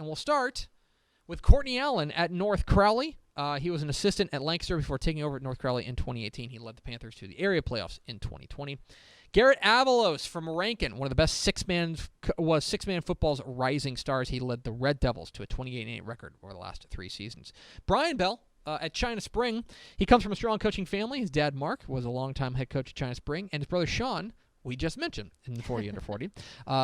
we'll start with Courtney Allen at North Crowley. He was an assistant at Lancaster before taking over at North Crowley in 2018. He led the Panthers to the area playoffs in 2020. Garrett Avalos from Rankin, one of the best six-man football's rising stars. He led the Red Devils to a 28-8 record over the last 3 seasons. Brian Bell at China Spring. He comes from a strong coaching family. His dad, Mark, was a longtime head coach at China Spring, and his brother, Sean, we just mentioned in the 40 under 40.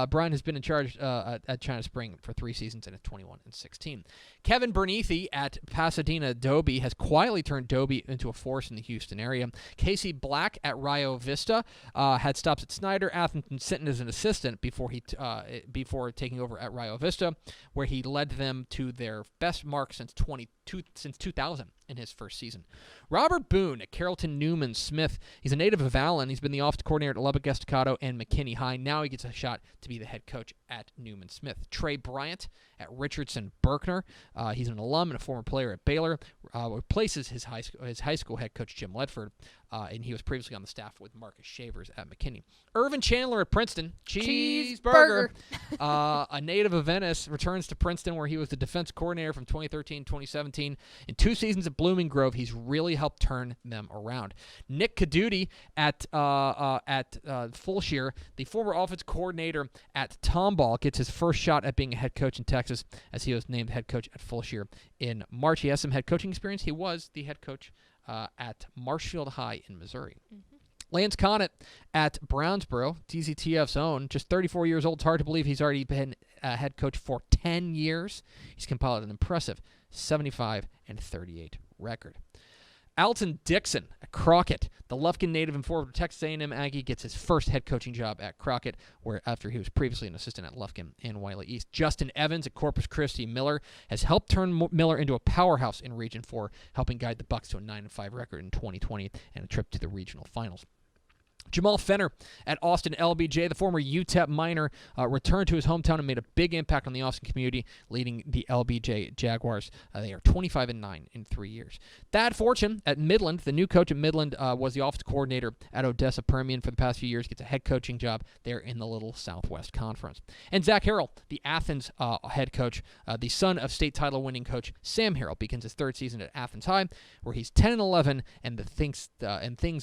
Brian has been in charge at China Spring for 3 seasons and at 21-16. Kevin Bernithi at Pasadena Dobie has quietly turned Dobie into a force in the Houston area. Casey Black at Rio Vista had stops at Snyder, Athens, and Sinton as an assistant before taking over at Rio Vista, where he led them to their best mark since 2000 in his first season. Robert Boone at Carrollton, Newman, Smith. He's a native of Allen. He's been the offensive coordinator at Lubbock, Estacado, and McKinney High. Now he gets a shot to be the head coach at Newman Smith. Trey Bryant at Richardson Berkner. He's an alum and a former player at Baylor. Replaces his high school head coach Jim Ledford, and he was previously on the staff with Marcus Shavers at McKinney. Irvin Chandler at Princeton. Cheeseburger. A native of Venice, returns to Princeton where he was the defense coordinator from 2013-2017. In 2 seasons at Blooming Grove, he's really helped turn them around. Nick Caduti at Fulshire, the former offense coordinator at Tomball, gets his first shot at being a head coach in Texas as he was named head coach at Fulshire in March. He has some head coaching experience. He was the head coach at Marshfield High in Missouri. Mm-hmm. Lance Conant at Brownsboro, DCTF's own, just 34 years old. It's hard to believe he's already been a head coach for 10 years. He's compiled an impressive 75-38 record. Alton Dixon at Crockett, the Lufkin native and former Texas A&M Aggie, gets his first head coaching job at Crockett, where after he was previously an assistant at Lufkin and Wiley East. Justin Evans at Corpus Christi Miller has helped turn Miller into a powerhouse in Region 4, helping guide the Bucks to a 9-5 record in 2020 and a trip to the regional finals. Jamal Fenner at Austin LBJ, the former UTEP minor, returned to his hometown and made a big impact on the Austin community, leading the LBJ Jaguars. They are 25-9 in 3 years. Thad Fortune at Midland, the new coach at Midland, was the offensive coordinator at Odessa Permian for the past few years, gets a head coaching job there in the Little Southwest Conference. And Zach Harrell, the Athens head coach, the son of state title winning coach Sam Harrell, begins his 3rd season at Athens High, where he's 10-11, and things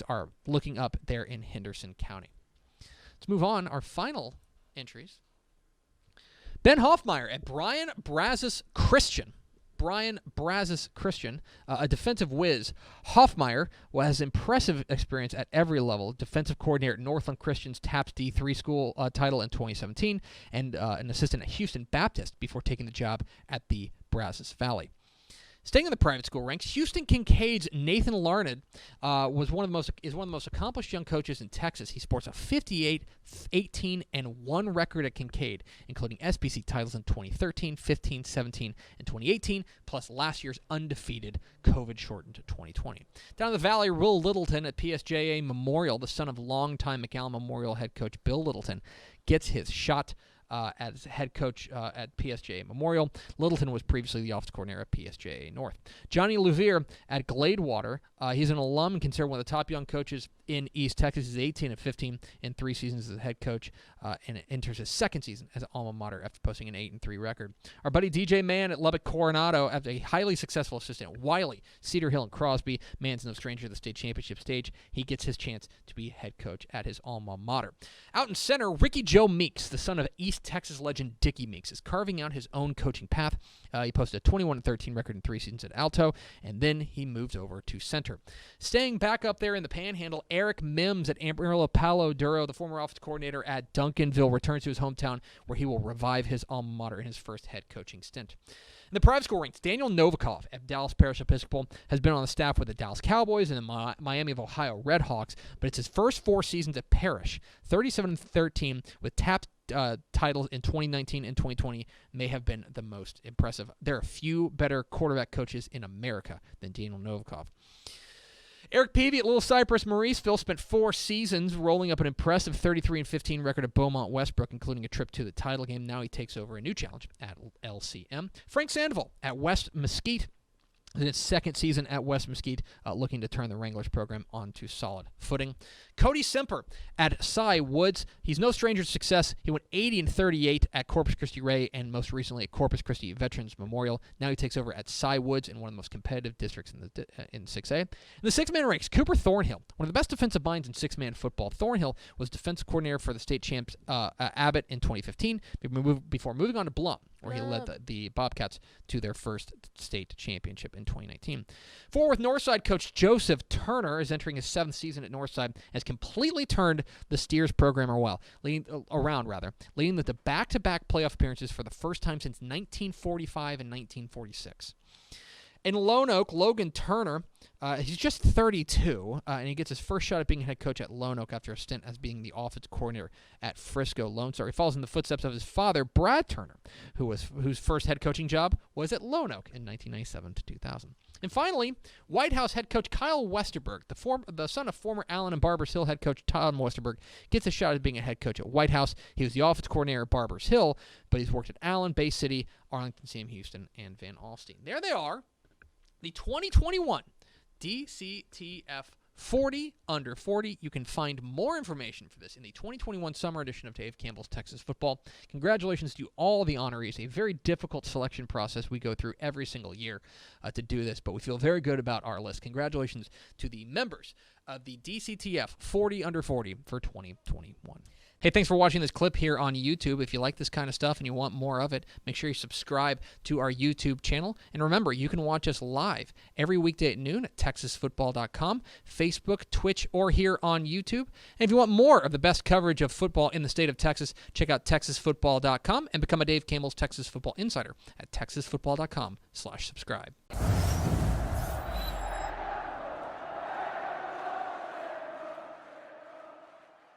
are looking up there in Henderson County. Let's move on. Our final entries. Ben Hoffmeyer at Brian Brazos Christian. A defensive whiz. Hoffmeyer has impressive experience at every level. Defensive coordinator at Northland Christian's TAPS D3 school title in 2017, and an assistant at Houston Baptist before taking the job at the Brazos Valley. Staying in the private school ranks, Houston Kincaid's Nathan Larnad is one of the most accomplished young coaches in Texas. He sports a 58-18-1 record at Kincaid, including SBC titles in 2013, 15, 17, and 2018, plus last year's undefeated COVID-shortened 2020. Down in the valley, Will Littleton at PSJA Memorial, the son of longtime McAllen Memorial head coach Bill Littleton, gets his shot as head coach at PSJA Memorial. Littleton was previously the offensive coordinator at PSJA North. Johnny Louvere at Gladewater. He's an alum and considered one of the top young coaches in East Texas. He's 18-15 in 3 seasons as a head coach, and enters his 2nd season as an alma mater after posting an 8-3 record. Our buddy DJ Mann at Lubbock Coronado, after a highly successful assistant at Wiley, Cedar Hill, and Crosby. Mann's no stranger to the state championship stage. He gets his chance to be head coach at his alma mater. Out in center, Ricky Joe Meeks, the son of East Texas legend Dickie Meeks, is carving out his own coaching path. He posted a 21-13 record in 3 seasons at Alto, and then he moves over to center. Staying back up there in the Panhandle, Eric Mims at Amarillo Palo Duro, the former offensive coordinator at Duncanville, returns to his hometown where he will revive his alma mater in his first head coaching stint. In the private school ranks, Daniel Novikov at Dallas Parish Episcopal has been on the staff with the Dallas Cowboys and the Miami of Ohio Redhawks, but it's his first 4 seasons at Parish. 37-13 with TAPS titles in 2019 and 2020 may have been the most impressive. There are few better quarterback coaches in America than Daniel Novikov. Eric Peavy at Little Cypress Mauriceville spent 4 seasons rolling up an impressive 33-15 record at Beaumont Westbrook, including a trip to the title game. Now he takes over a new challenge at LCM. Frank Sandoval at West Mesquite in its second season at West Mesquite, looking to turn the Wranglers program onto solid footing. Cody Semper at Cy Woods. He's no stranger to success. He went 80-38 at Corpus Christi Ray and most recently at Corpus Christi Veterans Memorial. Now he takes over at Cy Woods in one of the most competitive districts in 6A. In the 6-man ranks, Cooper Thornhill, one of the best defensive minds in 6-man football. Thornhill was defensive coordinator for the state champs Abbott in 2015 before moving on to Blum, where he led the Bobcats to their first state championship in 2019. Fort Worth Northside coach Joseph Turner is entering his 7th season at Northside and has completely turned the Steers program around, leading them to back-to-back playoff appearances for the first time since 1945 and 1946. In Lone Oak, Logan Turner, he's just 32, and he gets his first shot at being head coach at Lone Oak after a stint as being the offensive coordinator at Frisco Lone Star. He follows in the footsteps of his father, Brad Turner, whose first head coaching job was at Lone Oak in 1997 to 2000. And finally, White House head coach Kyle Westerberg, the son of former Allen and Barbers Hill head coach Tom Westerberg, gets a shot at being a head coach at White House. He was the offensive coordinator at Barbers Hill, but he's worked at Allen, Bay City, Arlington, Sam Houston, and Van Alstyne. There they are. The 2021 DCTF 40 Under 40. You can find more information for this in the 2021 summer edition of Dave Campbell's Texas Football. Congratulations to all the honorees. A very difficult selection process we go through every single year to do this, but we feel very good about our list. Congratulations to the members of the DCTF 40 Under 40 for 2021. Hey, thanks for watching this clip here on YouTube. If you like this kind of stuff and you want more of it, make sure you subscribe to our YouTube channel. And remember, you can watch us live every weekday at noon at TexasFootball.com, Facebook, Twitch, or here on YouTube. And if you want more of the best coverage of football in the state of Texas, check out TexasFootball.com and become a Dave Campbell's Texas Football Insider at TexasFootball.com/subscribe.